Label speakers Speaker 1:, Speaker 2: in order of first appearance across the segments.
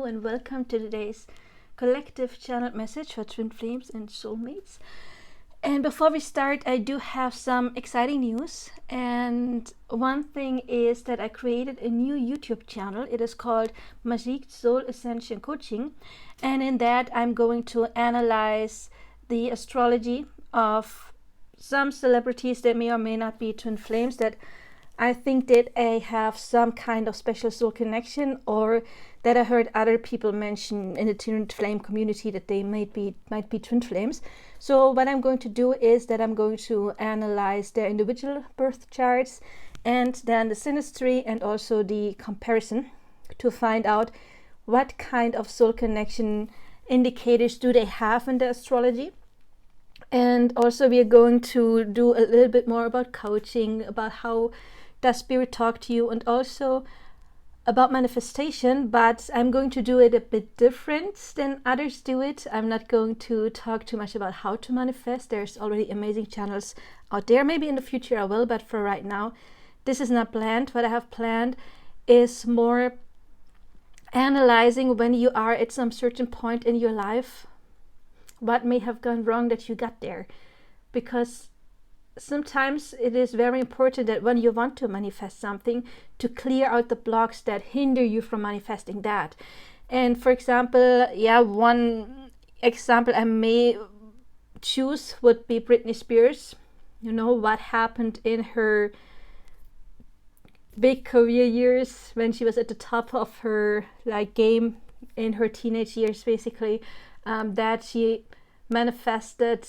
Speaker 1: Hello and welcome to today's collective channel message for twin flames and soulmates. And before we start, I do have some exciting news. And one thing is that I created a new YouTube channel. It is called Magique Soul Ascension Coaching. And in that, I'm going to analyze the astrology of some celebrities that may or may not be twin flames, that I think that I have some kind of special soul connection, or that I heard other people mention in the twin flame community that they might be twin flames. So what I'm going to do is that I'm going to analyze their individual birth charts and then the synastry and also the comparison to find out what kind of soul connection indicators do they have in the astrology. And also we are going to do a little bit more about coaching, about how does spirit talk to you, and also about manifestation, but I'm going to do it a bit different than others do it. I'm not going to talk too much about how to manifest. There's already amazing channels out there. Maybe in the future I will, but for right now, this is not planned. What I have planned is more analyzing when you are at some certain point in your life, what may have gone wrong that you got there. Because sometimes it is very important that when you want to manifest something, to clear out the blocks that hinder you from manifesting that. And for example, one example I may choose would be Britney Spears. You know what happened in her big career years when she was at the top of her game in her teenage years, basically, that she manifested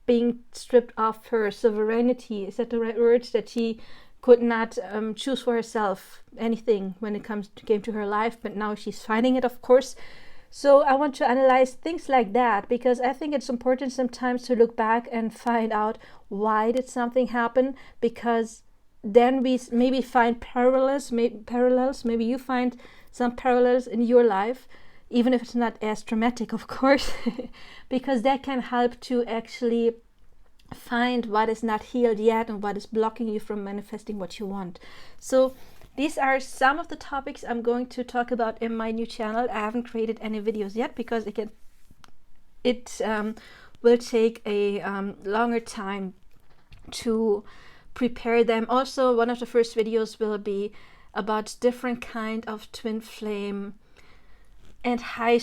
Speaker 1: being stripped of her sovereignty. Is that the right word? That she could not choose for herself anything when it came to her life, but now she's finding it, of course. So I want to analyze things like that, because I think it's important sometimes to look back and find out why did something happen, because then we maybe find parallels. Maybe you find some parallels in your life, even if it's not as dramatic, of course, because that can help to actually find what is not healed yet and what is blocking you from manifesting what you want. So these are some of the topics I'm going to talk about in my new channel. I haven't created any videos yet because it will take a longer time to prepare them. Also, one of the first videos will be about different kind of twin flame and high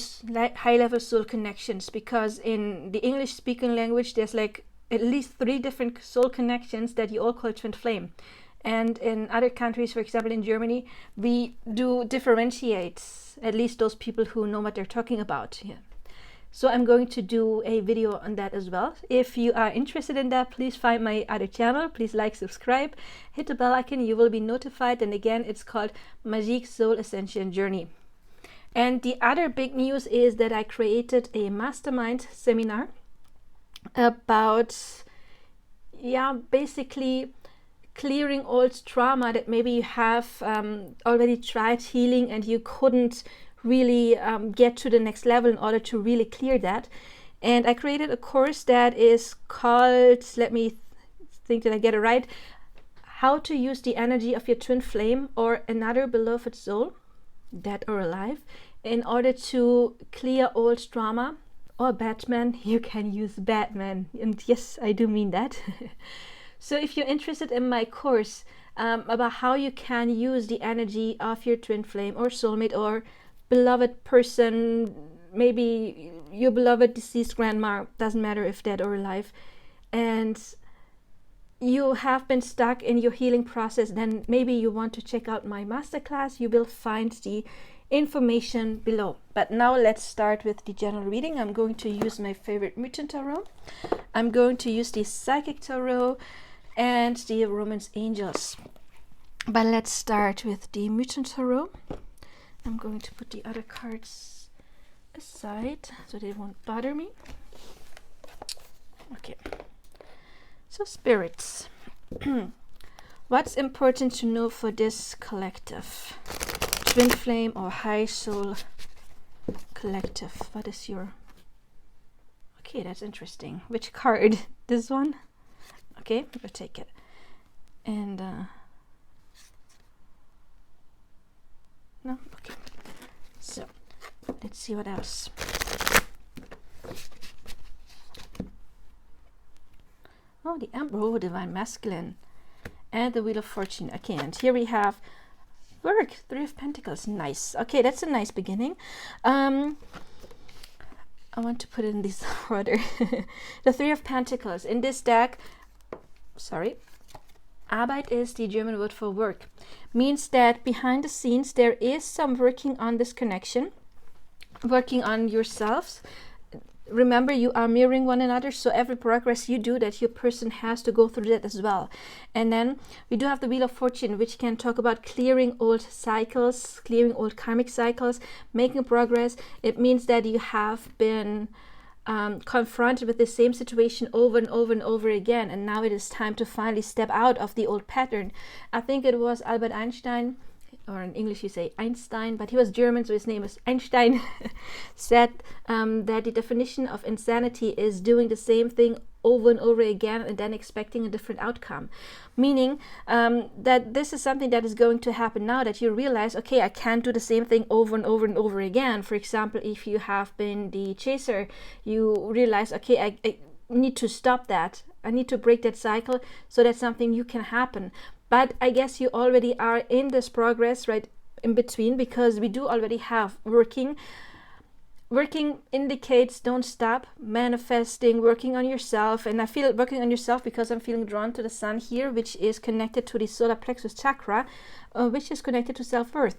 Speaker 1: level soul connections, because in the English speaking language there's at least 3 different soul connections that you all call twin flame. And in other countries, for example in Germany, we do differentiate, at least those people who know what they're talking about. So I'm going to do a video on that as well. If you are interested in that, please find my other channel. Please like, subscribe, hit the bell icon, you will be notified. And again, it's called Magique Soul Ascension Journey. And the other big news is that I created a mastermind seminar about basically clearing old trauma that maybe you have already tried healing and you couldn't really get to the next level in order to really clear that. And I created a course that is called, let me think that I get it right, How to Use the Energy of Your Twin Flame or Another Beloved Soul, dead or alive, in order to clear old trauma. Or Batman, you can use Batman, and yes, I do mean that. So if you're interested in my course about how you can use the energy of your twin flame or soulmate or beloved person, maybe your beloved deceased grandma, doesn't matter if dead or alive, and you have been stuck in your healing process, then maybe you want to check out my masterclass. You will find the information below. But now let's start with the general reading. I'm going to use my favorite mutant tarot. I'm going to use the psychic tarot and the romance angels. But let's start with the mutant tarot. I'm going to put the other cards aside so they won't bother me. Okay. So spirits, what's important to know for this collective? Twin flame or high soul collective. What is your... Okay, that's interesting. Which card? This one? Okay, we'll take it. And no? Okay. So see what else. Oh, the Emperor, oh, Divine Masculine, and the Wheel of Fortune. Okay, and here we have work, 3 of Pentacles. Nice. Okay, that's a nice beginning. I want to put it in this order. The 3 of Pentacles in this deck. Sorry. Arbeit is the German word for work. Means that behind the scenes there is some working on this connection, working on yourselves. Remember, you are mirroring one another, so every progress you do, that your person has to go through that as well. And then we do have the Wheel of Fortune, which can talk about clearing old cycles, clearing old karmic cycles, making progress. It means that you have been confronted with the same situation over and over and over again, and now it is time to finally step out of the old pattern. I think it was Albert Einstein, or in English you say Einstein, but he was German, so his name is Einstein, said that the definition of insanity is doing the same thing over and over again and then expecting a different outcome. Meaning that this is something that is going to happen now, that you realize, okay, I can't do the same thing over and over and over again. For example, if you have been the chaser, you realize, okay, I need to stop that. I need to break that cycle so that something new can happen. But I guess you already are in this progress right in between, because we do already have working. Working indicates don't stop, manifesting, working on yourself. And I feel working on yourself because I'm feeling drawn to the sun here, which is connected to the solar plexus chakra, which is connected to self-worth.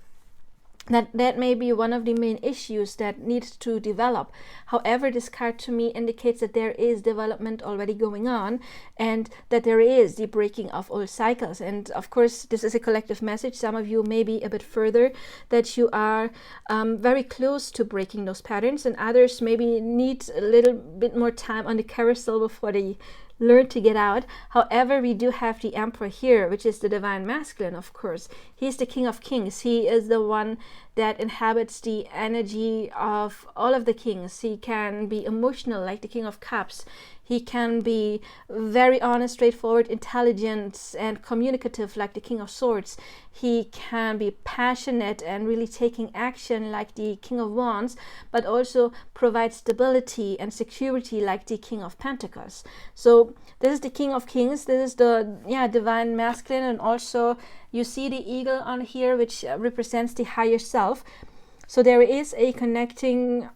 Speaker 1: That may be one of the main issues that needs to develop. However, this card to me indicates that there is development already going on, and that there is the breaking of old cycles. And of course, this is a collective message. Some of you may be a bit further, that you are very close to breaking those patterns, and others maybe need a little bit more time on the carousel before they learn to get out. However, we do have the Emperor here, which is the Divine Masculine, of course. He's the King of Kings. He is the one that inhabits the energy of all of the kings. He can be emotional like the King of Cups. He can be very honest, straightforward, intelligent, and communicative like the King of Swords. He can be passionate and really taking action like the King of Wands, but also provide stability and security like the King of Pentacles. So this is the King of Kings. This is the Divine Masculine, and also you see the eagle on here, which represents the higher self. So there is a connection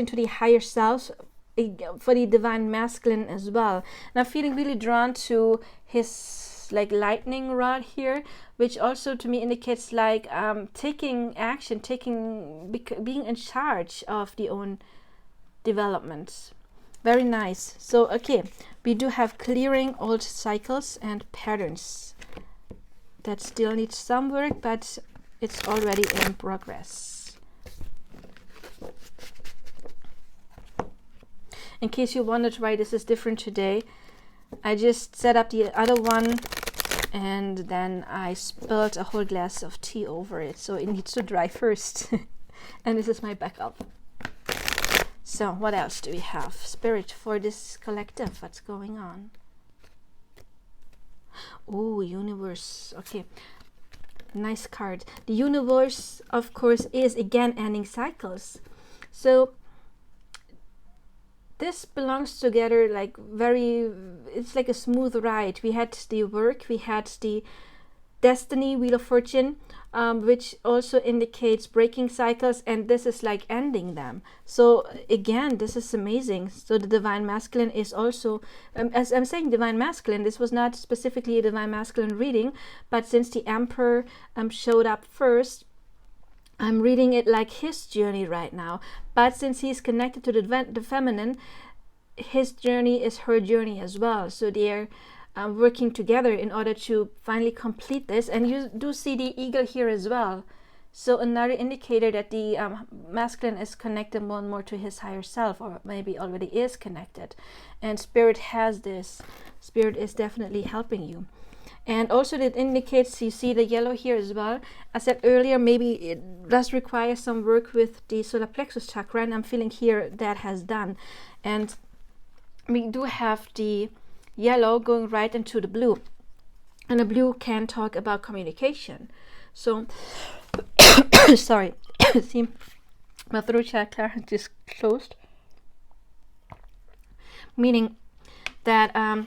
Speaker 1: to the higher self for the Divine Masculine as well. And I'm feeling really drawn to his like lightning rod here, which also to me indicates like taking action, being in charge of the own development. Very nice. So okay, we do have clearing old cycles and patterns that still need some work, but it's already in progress. In case you wondered why this is different today, I just set up the other one and then I spilled a whole glass of tea over it, so it needs to dry first. And this is my backup. So what else do we have? Spirit, for this collective, what's going on? Oh, universe. Okay, nice card. The universe, of course, is again ending cycles. So this belongs together like it's like a smooth ride. We had the work, we had the destiny, Wheel of Fortune, which also indicates breaking cycles, and this is like ending them. So again, this is amazing. So the Divine Masculine is also, as I'm saying Divine Masculine, this was not specifically a Divine Masculine reading, but since the Emperor showed up first, I'm reading it like his journey right now. But since he's connected to the feminine, his journey is her journey as well. So they're working together in order to finally complete this. And you do see the eagle here as well. So another indicator that the masculine is connected more and more to his higher self, or maybe already is connected. And Spirit has this. Spirit is definitely helping you. And also that indicates, you see the yellow here as well. I said earlier, maybe it does require some work with the solar plexus chakra, and I'm feeling here that has done. And we do have the yellow going right into the blue. And the blue can talk about communication. So, sorry, see, My throat chakra just closed, meaning that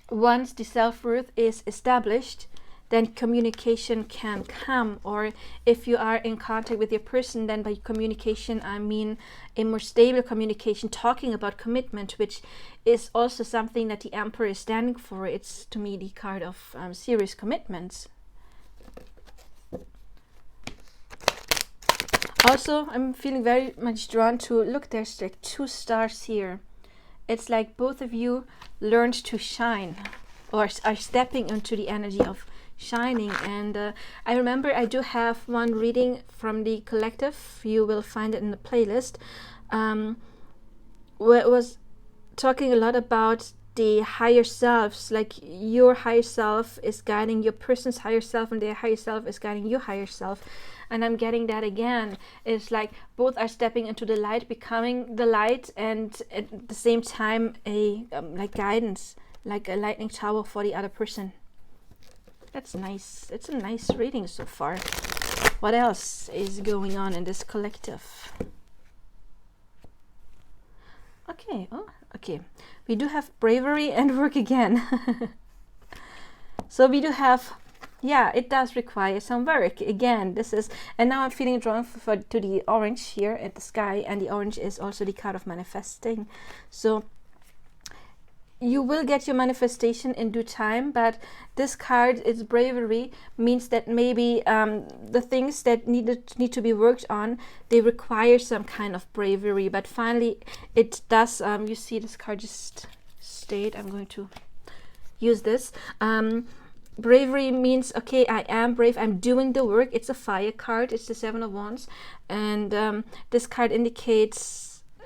Speaker 1: once the self-worth is established, then communication can come. Or if you are in contact with your person, then by communication I mean a more stable communication, talking about commitment, which is also something that the Emperor is standing for. It's to me the card of serious commitments. Also, I'm feeling very much drawn to, look, there's like 2 stars here. It's like both of you learned to shine, or are stepping into the energy of shining. And I remember I do have one reading from the collective. You will find it in the playlist, where it was talking a lot about the higher selves, like your higher self is guiding your person's higher self, and their higher self is guiding your higher self. And I'm getting that again. It's like both are stepping into the light, becoming the light, and at the same time a like guidance, like a lightning tower for the other person. That's nice. It's a nice reading so far. What else is going on in this collective? Okay. Oh, okay. We do have bravery and work again. So we do have, yeah, it does require some work again. This is, and now I'm feeling drawn to the orange here at the sky, and the orange is also the card of manifesting. So you will get your manifestation in due time, but this card, its bravery, means that maybe the things that need to be worked on, they require some kind of bravery. But finally, it does. You see, this card just stayed. I'm going to use this. Bravery means, okay, I am brave. I'm doing the work. It's a fire card. It's the 7 of Wands, and this card indicates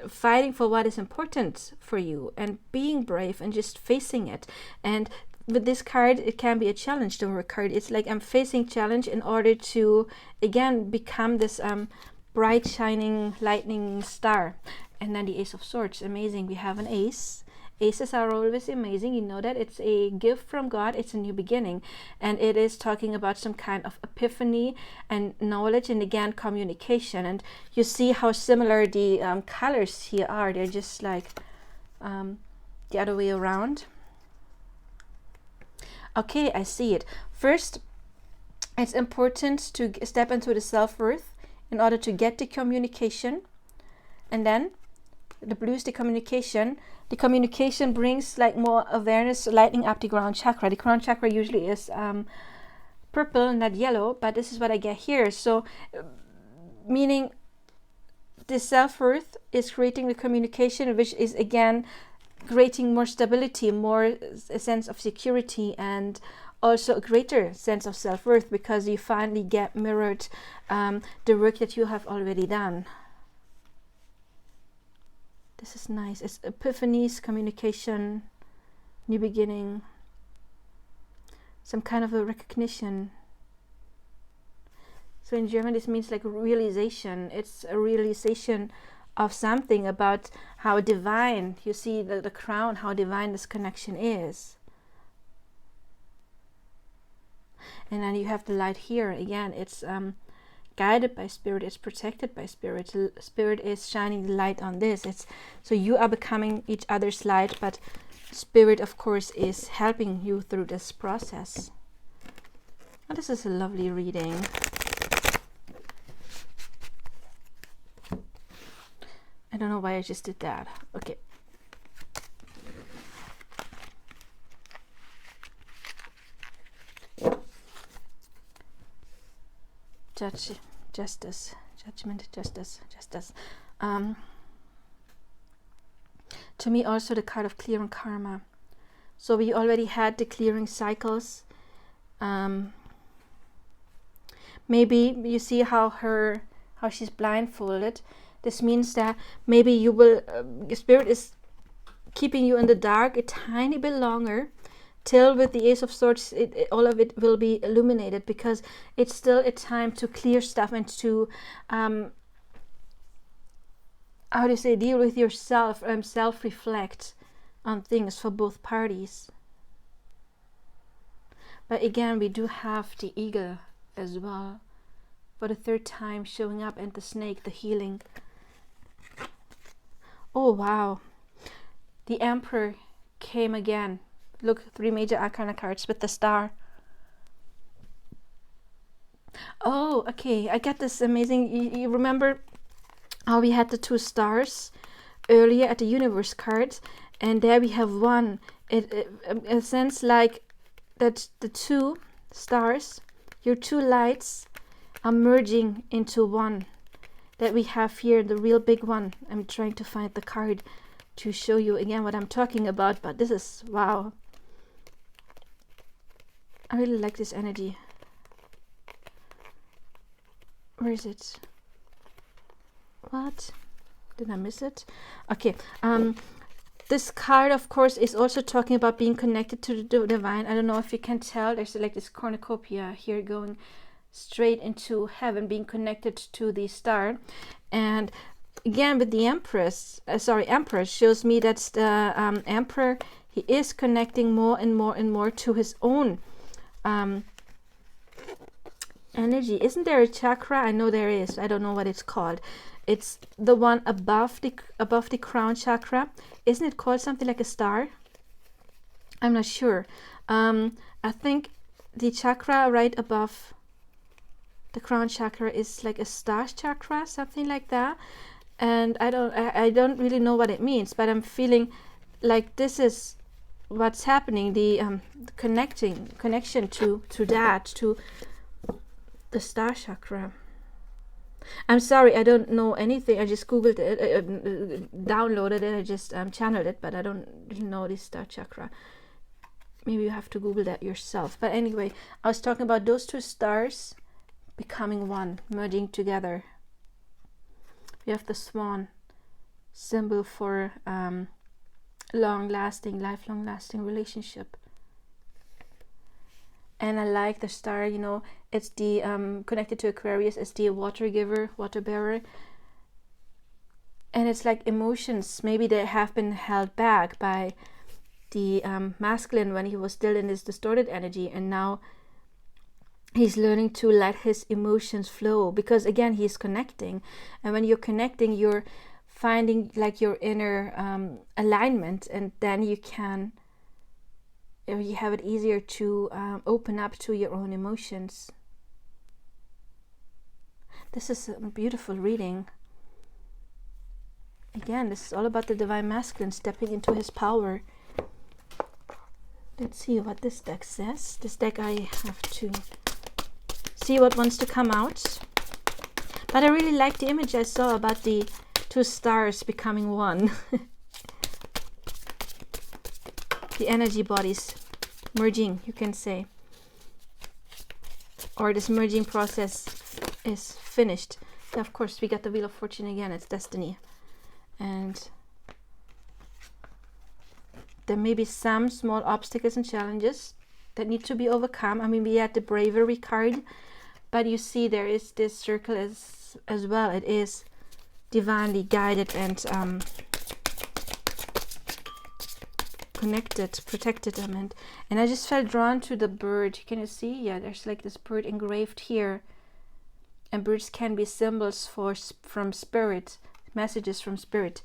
Speaker 1: fighting for what is important for you and being brave and just facing it. And with this card, it can be a challenge to work card. It's like I'm facing challenge in order to again become this bright shining lightning star. And then the Ace of Swords, amazing. We have an ace. Aces are always amazing, you know that. It's a gift from God. It's a new beginning, and it is talking about some kind of epiphany and knowledge, and again communication. And you see how similar the colors here are. They're just like the other way around. Okay, I see it. First, it's important to step into the self-worth in order to get the communication, and then the blue is the communication. The communication brings like more awareness, lighting up the crown chakra. The crown chakra usually is purple, not yellow, but this is what I get here. So meaning the self-worth is creating the communication, which is again creating more stability, more a sense of security, and also a greater sense of self-worth, because you finally get mirrored the work that you have already done. This is nice. It's epiphanies, communication, new beginning, some kind of a recognition. So in German, this means like realization. It's a realization of something about how divine, you see the crown, how divine this connection is. And then you have the light here. Again, it's guided by spirit, it's protected by spirit. Spirit is shining the light on this. It's so you are becoming each other's light, but spirit of course is helping you through this process. Oh, this is a lovely reading. I don't know why I just did that. Okay. Justice, judgment, justice. To me also the card of clearing karma. So we already had the clearing cycles. Maybe you see how she's blindfolded. This means that maybe you will, spirit is keeping you in the dark a tiny bit longer, till with the Ace of Swords, all of it will be illuminated, because it's still a time to clear stuff and to, how do you say, deal with yourself, self-reflect on things for both parties. But again, we do have the eagle as well, for the third time showing up, and the snake, the healing. Oh wow, the Emperor came again. Look, 3 major arcana cards with the star. Oh, okay, I got this amazing, you remember how we had the 2 stars earlier at the universe card, and there we have one. It sounds like that the 2 stars, your 2 lights, are merging into one. That we have here, the real big one. I'm trying to find the card to show you again what I'm talking about, but this is, wow. I really like this energy. Where is it? What? Did I miss it? Okay. This card, of course, is also talking about being connected to the divine. I don't know if you can tell. There's like this cornucopia here going straight into heaven, being connected to the star. And again, with the Empress shows me that the Emperor, he is connecting more and more and more to his own energy. Isn't there a chakra? I know there is. I don't know what it's called. It's the one above the crown chakra. Isn't it called something like a star? I'm not sure. I think the chakra right above the crown chakra is like a star chakra, something like that. And I don't really know what it means, but I'm feeling like this is what's happening. The connection to that, to the star chakra. I'm sorry, I don't know anything. I just googled it, downloaded it, I just channeled it, but I don't really know the star chakra. Maybe you have to Google that yourself. But anyway, I was talking about those 2 stars becoming one, merging together. We have the swan, symbol for long-lasting, lifelong-lasting relationship. And I like the star, you know, it's the connected to Aquarius, it's the water giver, water bearer. And it's like emotions, maybe they have been held back by the masculine when he was still in this distorted energy, and now he's learning to let his emotions flow, because again, he's connecting. And when you're connecting, you're finding like your inner alignment, and then you have it easier to open up to your own emotions. This is a beautiful reading. Again, this is all about the divine masculine stepping into his power. Let's see what this deck says. This deck, I have to see what wants to come out. But I really like the image I saw about the 2 stars becoming one. The energy bodies merging, you can say. Or this merging process is finished. Yeah, of course, we got the Wheel of Fortune again. It's destiny. And there may be some small obstacles and challenges that need to be overcome. I mean, we had the bravery card, but you see there is this circle as well. It is divinely guided and connected, protected them. And I just felt drawn to the bird. Can you see? Yeah, there's like this bird engraved here. And birds can be symbols from spirit, messages from spirit.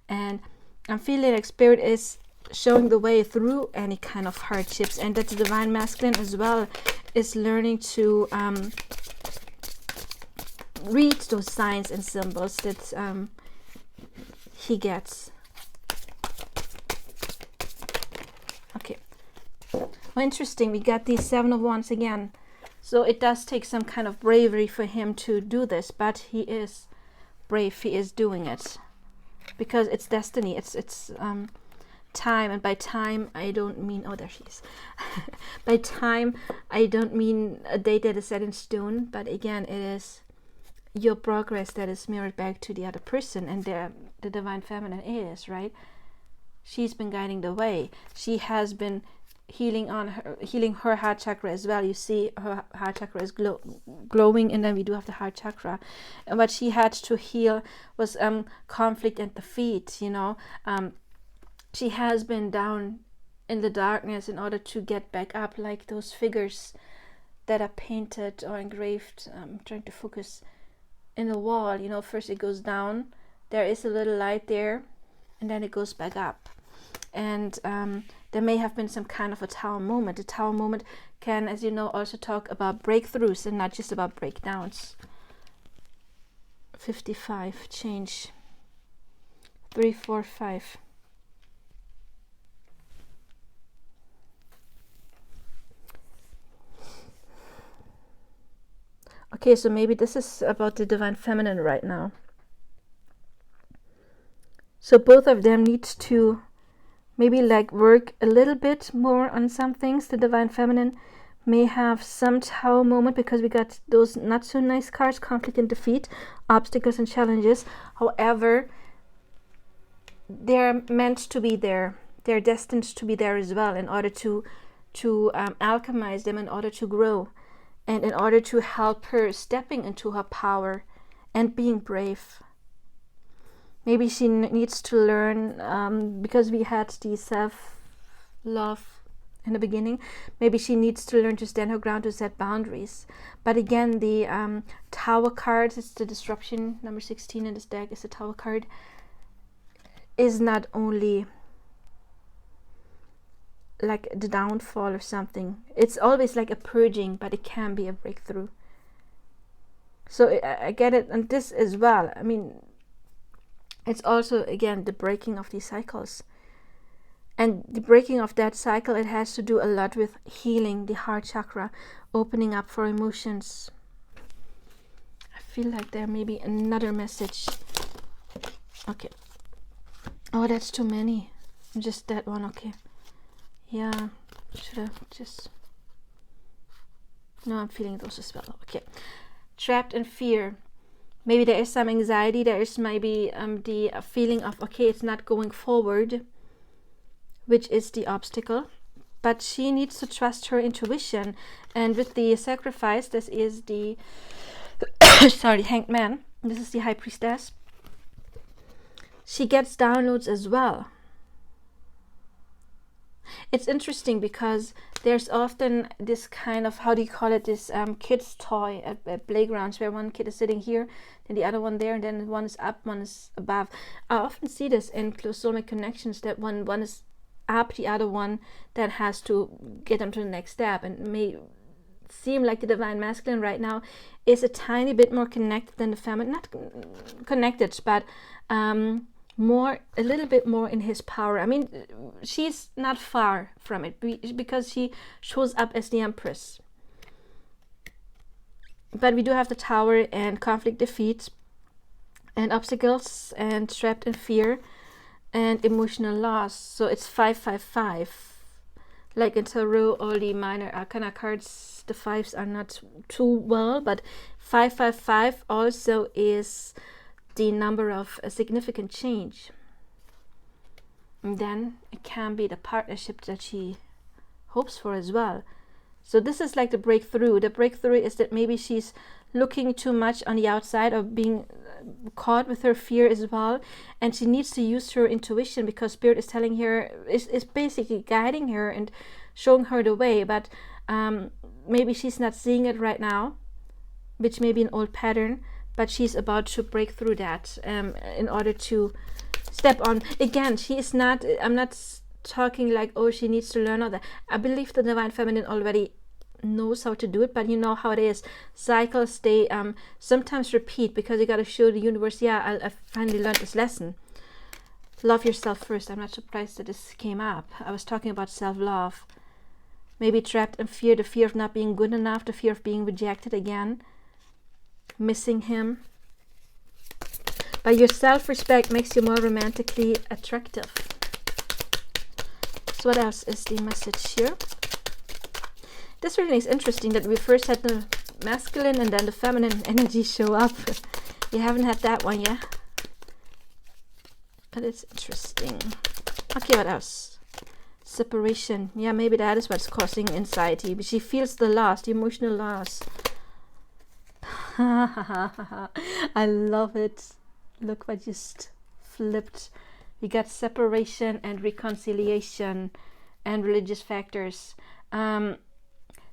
Speaker 1: And I'm feeling like spirit is showing the way through any kind of hardships, and that the divine masculine as well is learning to read those signs and symbols that he gets. Okay, well, interesting, we got these 7 of Wands again. So it does take some kind of bravery for him to do this, but he is brave. He is doing it because it's destiny. It's time, and by time I don't mean, oh, there she is. By time I don't mean a date that is set in stone, but again, it is your progress that is mirrored back to the other person, and the divine feminine is, right? She's been guiding the way. She has been healing her heart chakra as well. You see her heart chakra is glowing, and then we do have the heart chakra, and what she had to heal was conflict at the feet, you know. She has been down in the darkness in order to get back up, like those figures that are painted or engraved. I'm trying to focus in the wall. You know, first it goes down, there is a little light there, and then it goes back up. And there may have been some kind of a tower moment. The tower moment can, as you know, also talk about breakthroughs and not just about breakdowns. 55, change. 3, 4, 5. Okay, so maybe this is about the divine feminine right now. So both of them need to maybe like work a little bit more on some things. The divine feminine may have some tower moment because we got those not so nice cards: conflict and defeat, obstacles and challenges. However, they're meant to be there. They're destined to be there as well in order to alchemize them, in order to grow, and in order to help her stepping into her power and being brave. Maybe she needs to learn, because we had the self-love in the beginning, maybe she needs to learn to stand her ground, to set boundaries. But again, the Tower card, it's the disruption, number 16 in this deck is the Tower card, is not only like the downfall or something. It's always like a purging, but it can be a breakthrough. So I get it, and this as well. I mean, it's also, again, the breaking of these cycles. And the breaking of that cycle, it has to do a lot with healing the heart chakra, opening up for emotions. I feel like there may be another message. Okay. Oh, that's too many. Just that one, okay. Yeah, should have just... No, I'm feeling those as well. Okay. Trapped in fear. Maybe there is some anxiety. There is maybe the feeling of, okay, it's not going forward, which is the obstacle. But she needs to trust her intuition. And with the sacrifice, this is the... sorry, Hanged Man. This is the High Priestess. She gets downloads as well. It's interesting because there's often this kind of, how do you call it, this kid's toy at playgrounds where one kid is sitting here and the other one there, and then one is up, one is above. I often see this in close soulmate connections, that one is up, the other one that has to get them to the next step. And it may seem like the divine masculine right now is a tiny bit more connected than the feminine, not connected, but a little bit more in his power. I mean, she's not far from it because she shows up as the Empress. But we do have the Tower and conflict, defeat, and obstacles, and trapped in fear, and emotional loss. So it's 555. Like in Tarot, all the minor arcana cards, the fives are not too well, but 555 also is the number of a significant change. And then it can be the partnership that she hopes for as well. So this is like the breakthrough. The breakthrough is that maybe she's looking too much on the outside, or being caught with her fear as well, and she needs to use her intuition, because Spirit is telling her, is basically guiding her and showing her the way. But maybe she's not seeing it right now, which may be an old pattern, but she's about to break through that in order to step on. Again, she is not, I'm not talking like, oh, she needs to learn all that. I believe the divine feminine already knows how to do it, but you know how it is. Cycles, they sometimes repeat, because you got to show the universe, yeah, I finally learned this lesson. Love yourself first. I'm not surprised that this came up. I was talking about self-love. Maybe trapped in fear, the fear of not being good enough, the fear of being rejected again, missing him. But your self-respect makes you more romantically attractive. So what else is the message here? This reading is interesting, that we first had the masculine and then the feminine energy show up. You haven't had that one yet, but it's interesting. Okay, what else? Separation. Yeah, maybe that is what's causing anxiety. But she feels the loss, the emotional loss. I love it. Look what just flipped. We got separation and reconciliation and religious factors.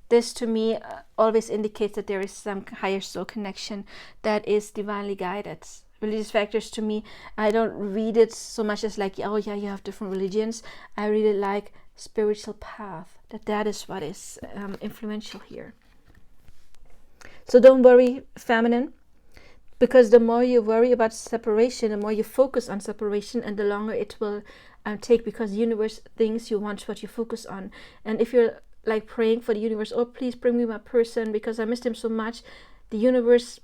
Speaker 1: this to me always indicates that there is some higher soul connection that is divinely guided. Religious factors, to me, I don't read it so much as like, oh yeah, you have different religions. I read it like spiritual path, that is what is influential here. So don't worry, feminine, because the more you worry about separation, the more you focus on separation, and the longer it will take, because the universe thinks you want what you focus on. And if you're like praying for the universe, oh please bring me my person because I missed him so much, the universe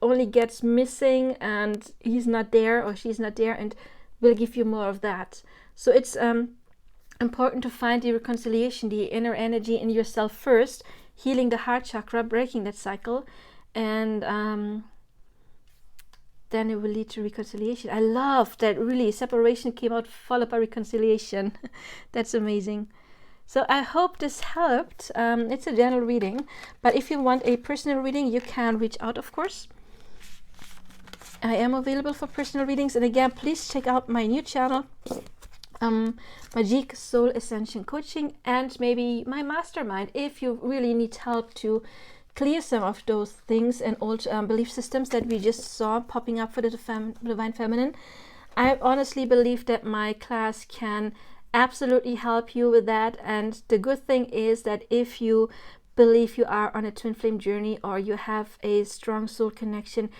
Speaker 1: only gets missing and he's not there or she's not there, and will give you more of that. So it's important to find the reconciliation, the inner energy in yourself first, healing the heart chakra, breaking that cycle, and then it will lead to reconciliation. I love that really separation came out followed by reconciliation. That's amazing. So I hope this helped. It's a general reading, but if you want a personal reading, you can reach out, of course. I am available for personal readings, and again, please check out my new channel, Magique Soul Ascension Coaching, and maybe my mastermind if you really need help to clear some of those things and old belief systems that we just saw popping up for the Divine Feminine. I honestly believe that my class can absolutely help you with that. And the good thing is that if you believe you are on a twin flame journey or you have a strong soul connection,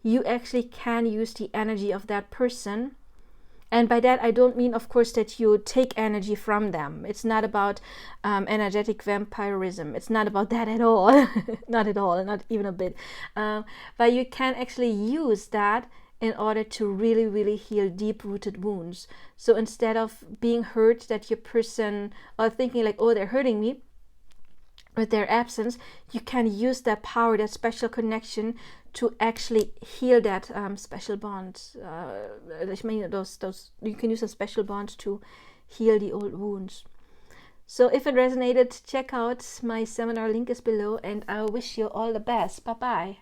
Speaker 1: you actually can use the energy of that person. And by that, I don't mean, of course, that you take energy from them. It's not about energetic vampirism. It's not about that at all. Not at all, not even a bit. But you can actually use that in order to really, really heal deep-rooted wounds. So instead of being hurt that your person, or thinking like, oh, they're hurting me, with their absence, you can use that power, that special connection, to actually heal that special bond. I mean, those you can use a special bond to heal the old wounds. So if it resonated, check out my seminar, link is below, and I wish you all the best. Bye bye.